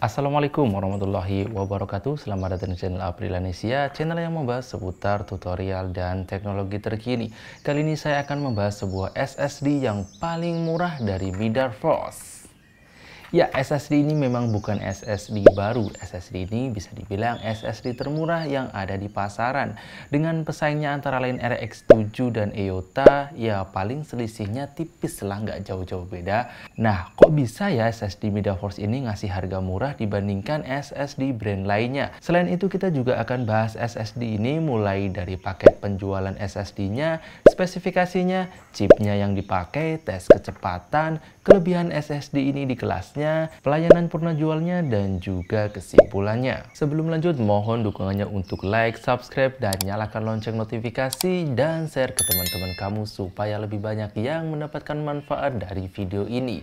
Assalamualaikum warahmatullahi wabarakatuh. Selamat datang di channel Aprilanesia, channel yang membahas seputar tutorial dan teknologi terkini. Kali ini saya akan membahas sebuah SSD yang paling murah dari MediaForce. Ya, SSD ini memang bukan SSD baru. SSD ini bisa dibilang SSD termurah yang ada di pasaran. Dengan pesaingnya antara lain RX 7 dan EOTA, ya paling selisihnya tipis lah, nggak jauh-jauh beda. Nah, kok bisa ya SSD MediaForce ini ngasih harga murah dibandingkan SSD brand lainnya? Selain itu, kita juga akan bahas SSD ini mulai dari paket penjualan SSD-nya, spesifikasinya, chipnya yang dipakai, tes kecepatan, kelebihan SSD ini di kelasnya, pelayanan purna jualnya, dan juga kesimpulannya. Sebelum lanjut, mohon dukungannya untuk like, subscribe, dan nyalakan lonceng notifikasi, dan share ke teman-teman kamu supaya lebih banyak yang mendapatkan manfaat dari video ini.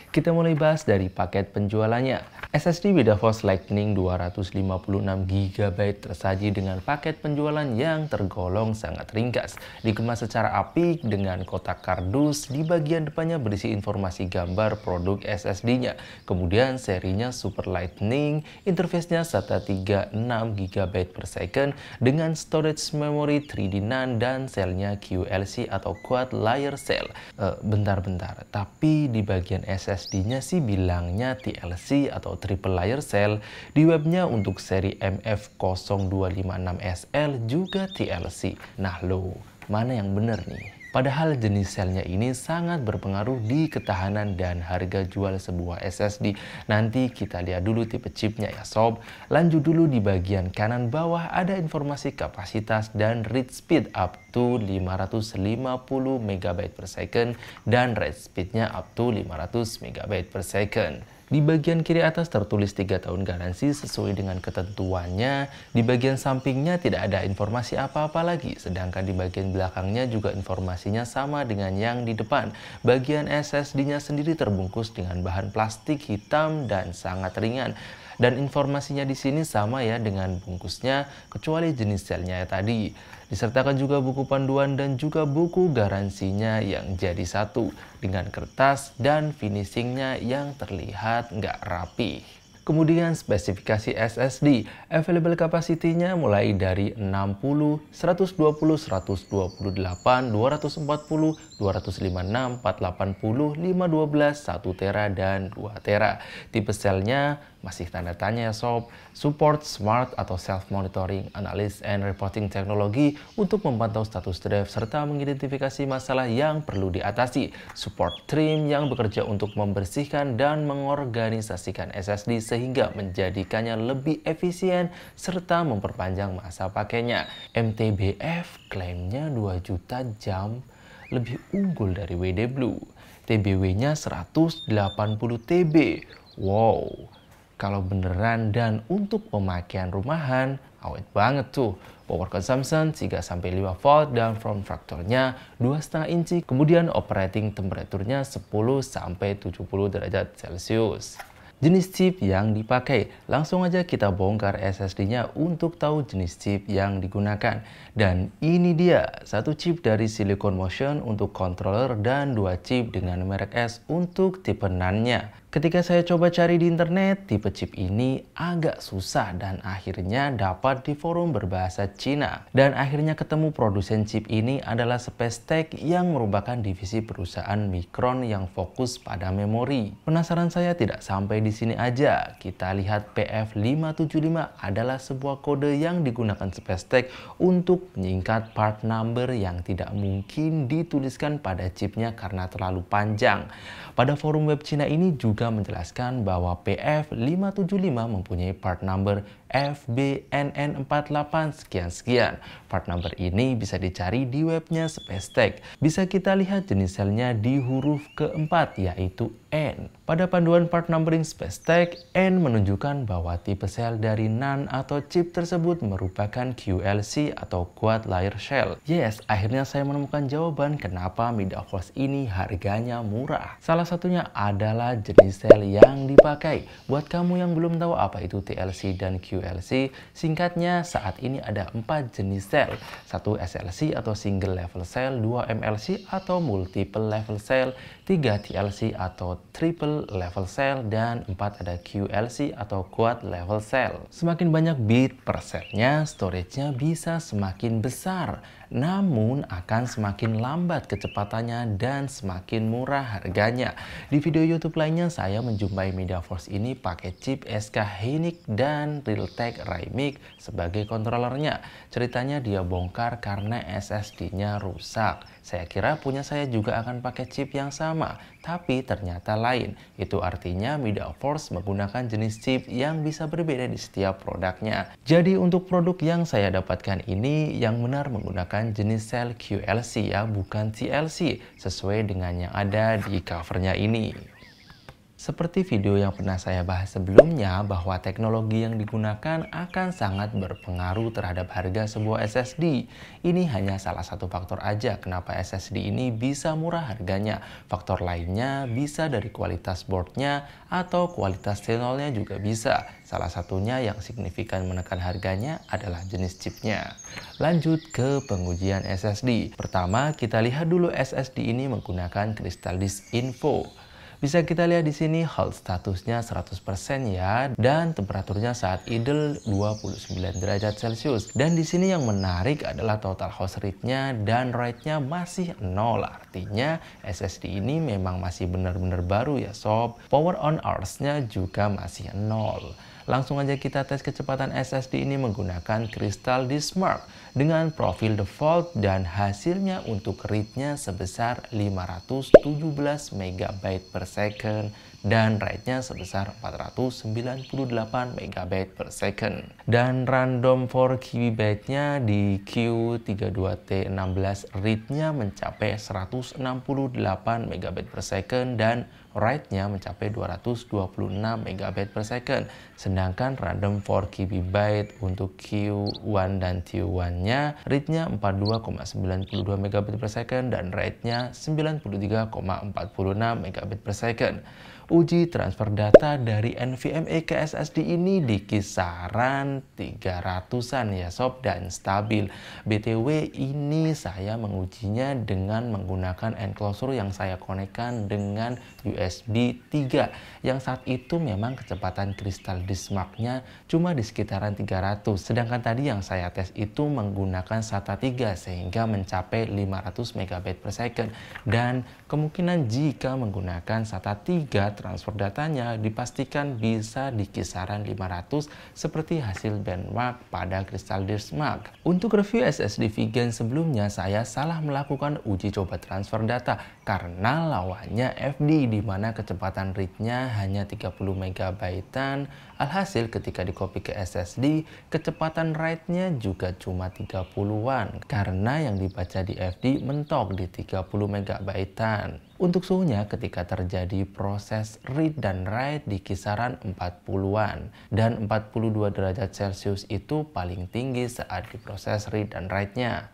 Kita mulai bahas dari paket penjualannya. SSD MediaForce Lightning 256GB tersaji dengan paket penjualan yang tergolong sangat ringkas. Dikemas secara apik dengan kotak kardus, di bagian depannya berisi informasi gambar produk SSD-nya. Kemudian serinya Super Lightning, interface-nya SATA 36GB per second dengan storage memory 3D NAND dan selnya QLC atau Quad Layer Cell. Bentar-bentar, tapi di bagian SSD-nya sih bilangnya TLC atau Triple Layer Cell. Di webnya untuk seri MF0256SL juga TLC. Nah lo, mana yang bener nih? Padahal jenis selnya ini sangat berpengaruh di ketahanan dan harga jual sebuah SSD. Nanti kita lihat dulu tipe chipnya ya sob. Lanjut dulu, di bagian kanan bawah ada informasi kapasitas dan read speed up to 550 MB per second dan write speednya up to 500 MB per second. Di bagian kiri atas tertulis 3 tahun garansi sesuai dengan ketentuannya. Di bagian sampingnya tidak ada informasi apa-apa lagi. Sedangkan di bagian belakangnya juga informasinya sama dengan yang di depan. Bagian SSD-nya sendiri terbungkus dengan bahan plastik hitam dan sangat ringan. Dan informasinya di sini sama ya dengan bungkusnya, kecuali jenis selnya ya tadi. Disertakan juga buku panduan dan juga buku garansinya yang jadi satu, dengan kertas dan finishingnya yang terlihat nggak rapi. Kemudian spesifikasi SSD, available capacity-nya mulai dari 60, 120, 128, 240, 256, 480, 512, 1 tera, dan 2 tera. Tipe selnya masih tanda tanya ya sob. Support smart atau self-monitoring, analysis and reporting teknologi untuk memantau status drive serta mengidentifikasi masalah yang perlu diatasi. Support trim yang bekerja untuk membersihkan dan mengorganisasikan SSD sehingga menjadikannya lebih efisien serta memperpanjang masa pakainya. MTBF klaimnya 2 juta jam, lebih unggul dari WD Blue. TBW-nya 180 TB. Wow, kalau beneran dan untuk pemakaian rumahan, awet banget tuh. Power consumption 3-5 volt dan form factor-nya 2,5 inci. Kemudian operating temperature-nya 10-70 derajat Celcius. Jenis chip yang dipakai, langsung aja kita bongkar SSD-nya untuk tahu jenis chip yang digunakan. Dan ini dia, satu chip dari Silicon Motion untuk controller dan 2 chip dengan merek S untuk tipe NAND-nya. Ketika saya coba cari di internet, tipe chip ini agak susah dan akhirnya dapat di forum berbahasa Cina. Dan akhirnya ketemu produsen chip ini adalah Spacetech yang merupakan divisi perusahaan Micron yang fokus pada memori. Penasaran saya tidak sampai di sini aja. Kita lihat PF575 adalah sebuah kode yang digunakan Spacetech untuk menyingkat part number yang tidak mungkin dituliskan pada chipnya karena terlalu panjang. Pada forum web Cina ini juga menjelaskan bahwa PF575 mempunyai part number FBNN48 sekian-sekian. Part number ini bisa dicari di webnya Spacetech. Bisa kita lihat jenis selnya di huruf keempat, yaitu N. Pada panduan part numbering Spacetech, N menunjukkan bahwa tipe sel dari NAND atau chip tersebut merupakan QLC atau Quad Layer Cell. Yes, akhirnya saya menemukan jawaban kenapa MediaForce ini harganya murah. Salah satunya adalah jenis sel yang dipakai. Buat kamu yang belum tahu apa itu TLC dan QLC, singkatnya saat ini ada 4 jenis sel. 1 SLC atau Single Level Cell, 2 MLC atau Multiple Level Cell, 3 TLC atau atau triple level cell, dan 4 ada QLC atau quad level cell. Semakin banyak bit per selnya, storage-nya bisa semakin besar, namun akan semakin lambat kecepatannya dan semakin murah harganya. Di video YouTube lainnya saya menjumpai MediaForce ini pakai chip SK Hynix dan Realtek Raimic sebagai kontrolernya. Ceritanya dia bongkar karena SSD-nya rusak. Saya kira punya saya juga akan pakai chip yang sama, tapi ternyata lain. Itu artinya MediaForce menggunakan jenis chip yang bisa berbeda di setiap produknya. Jadi untuk produk yang saya dapatkan ini yang benar menggunakan jenis sel QLC ya, bukan TLC, sesuai dengan yang ada di covernya ini. Seperti video yang pernah saya bahas sebelumnya, bahwa teknologi yang digunakan akan sangat berpengaruh terhadap harga sebuah SSD. Ini hanya salah satu faktor aja kenapa SSD ini bisa murah harganya. Faktor lainnya bisa dari kualitas boardnya atau kualitas channelnya juga bisa. Salah satunya yang signifikan menekan harganya adalah jenis chipnya. Lanjut ke pengujian SSD. Pertama, kita lihat dulu SSD ini menggunakan Crystal Disk Info. Bisa kita lihat di sini hold statusnya 100% ya, dan temperaturnya saat idle 29 derajat Celcius. Dan di sini yang menarik adalah total host rate-nya dan write-nya masih 0. Artinya SSD ini memang masih benar-benar baru ya sob. Power on hours-nya juga masih 0. Langsung aja kita tes kecepatan SSD ini menggunakan Crystal Disk Mark dengan profil default, dan hasilnya untuk read-nya sebesar 517 MB per second dan write-nya sebesar 498 MB per second. Dan random 4 KB nya di Q32T16 read-nya mencapai 168 MB per second dan write-nya mencapai 226 MB per second. Sedangkan random 4 KB untuk Q1 dan T1-nya read-nya 42,92 MB per second dan write-nya 93,46 MB per second. Uji transfer data dari NVMe ke SSD ini di kisaran 300-an ya sob, dan stabil. BTW ini saya mengujinya dengan menggunakan enclosure yang saya konekkan dengan USB 3 yang saat itu memang kecepatan Crystal Disk Mark-nya cuma di sekitaran 300, sedangkan tadi yang saya tes itu menggunakan SATA 3 sehingga mencapai 500 MB per second, dan kemungkinan jika menggunakan SATA 3 transfer datanya dipastikan bisa di kisaran 500 seperti hasil benchmark pada Crystal Disk Mark. Untuk review SSD Vigen sebelumnya saya salah melakukan uji coba transfer data karena lawannya FD di mana kecepatan read-nya hanya 30 MB-an. Alhasil ketika di copy ke SSD, kecepatan write-nya juga cuma 30-an karena yang dibaca di FD mentok di 30 MB-an. Untuk suhunya ketika terjadi proses read dan write di kisaran 40-an, dan 42 derajat Celcius itu paling tinggi saat diproses read dan write-nya.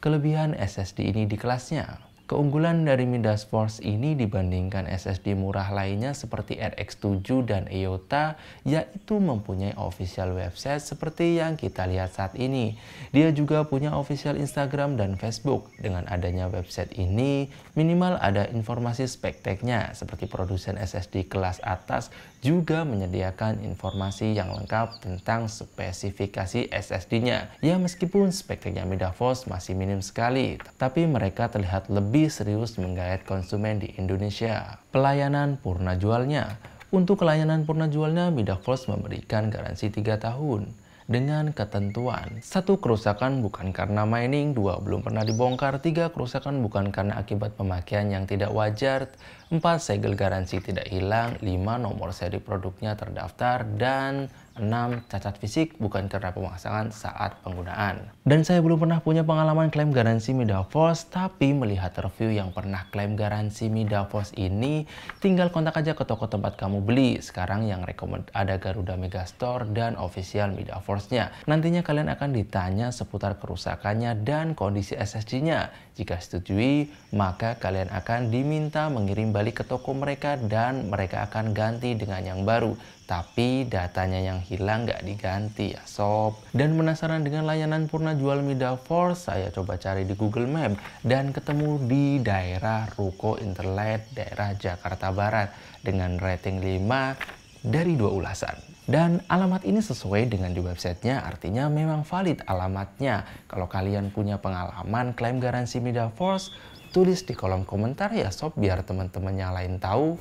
Kelebihan SSD ini di kelasnya. Keunggulan dari MediaForce ini dibandingkan SSD murah lainnya seperti RX7 dan EOTA, yaitu mempunyai official website seperti yang kita lihat saat ini. Dia juga punya official Instagram dan Facebook. Dengan adanya website ini, minimal ada informasi spek tag-nya seperti produsen SSD kelas atas juga menyediakan informasi yang lengkap tentang spesifikasi SSD-nya. Ya meskipun spek tag-nya MediaForce masih minim sekali, tapi mereka terlihat lebih serius menggait konsumen di Indonesia. Pelayanan purna jualnya. Untuk pelayanan purna jualnya, MediaForce memberikan garansi 3 tahun. Dengan ketentuan, 1 kerusakan bukan karena mining, 2 belum pernah dibongkar, 3 kerusakan bukan karena akibat pemakaian yang tidak wajar, 4 segel garansi tidak hilang, 5 nomor seri produknya terdaftar, dan 6 cacat fisik bukan karena pemasangan saat penggunaan. Dan saya belum pernah punya pengalaman klaim garansi MediaForce, tapi melihat review yang pernah klaim garansi MediaForce ini, tinggal kontak aja ke toko tempat kamu beli. Sekarang yang recommend ada Garuda Megastore dan official MediaForce Force-nya. Nantinya kalian akan ditanya seputar kerusakannya dan kondisi SSD-nya. Jika setujui, maka kalian akan diminta mengirim balik ke toko mereka dan mereka akan ganti dengan yang baru. Tapi datanya yang hilang nggak diganti ya sob. Dan penasaran dengan layanan purna jual MediaForce? Saya coba cari di Google Map dan ketemu di daerah Ruko Interlet, daerah Jakarta Barat dengan rating 5 dari 2 ulasan. Dan alamat ini sesuai dengan di websitenya, artinya memang valid alamatnya. Kalau kalian punya pengalaman klaim garansi MediaForce, tulis di kolom komentar ya sob, biar teman-teman yang lain tahu.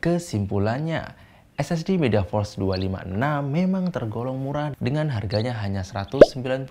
Kesimpulannya, SSD MediaForce 256 memang tergolong murah dengan harganya hanya 197.000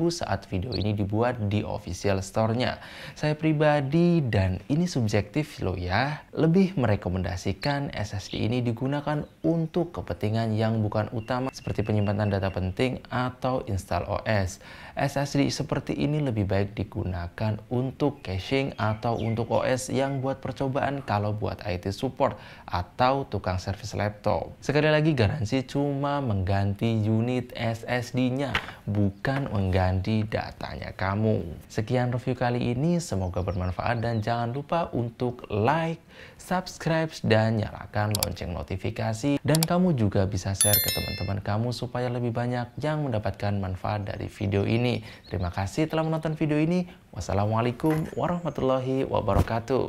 saat video ini dibuat di official store-nya. Saya pribadi, dan ini subjektif loh ya, lebih merekomendasikan SSD ini digunakan untuk kepentingan yang bukan utama seperti penyimpanan data penting atau install OS. SSD seperti ini lebih baik digunakan untuk caching atau untuk OS yang buat percobaan kalau buat IT support atau tukang servis laptop. Sekali lagi, garansi cuma mengganti unit SSD-nya, bukan mengganti datanya kamu. Sekian review kali ini, semoga bermanfaat dan jangan lupa untuk like, subscribe, dan nyalakan lonceng notifikasi. Dan kamu juga bisa share ke teman-teman kamu supaya lebih banyak yang mendapatkan manfaat dari video ini. Terima kasih telah menonton video ini. Wassalamualaikum warahmatullahi wabarakatuh.